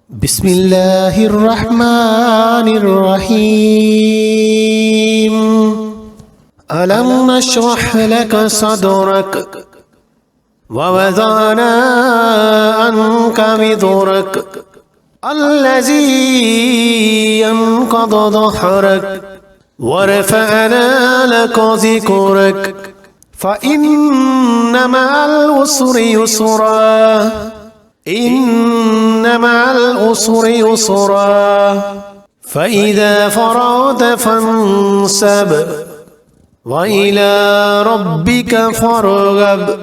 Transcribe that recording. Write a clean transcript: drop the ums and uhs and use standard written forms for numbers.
بسم الله الرحمن الرحيم ألم نشرح لك صدرك ووضعنا عنك وزرك الذي ينقض ظهرك ورفعنا لك ذكرك فإن مع العسر يسرا إن مع العسر يسرا فإذا فرغت فانصب وإلى ربك فارغب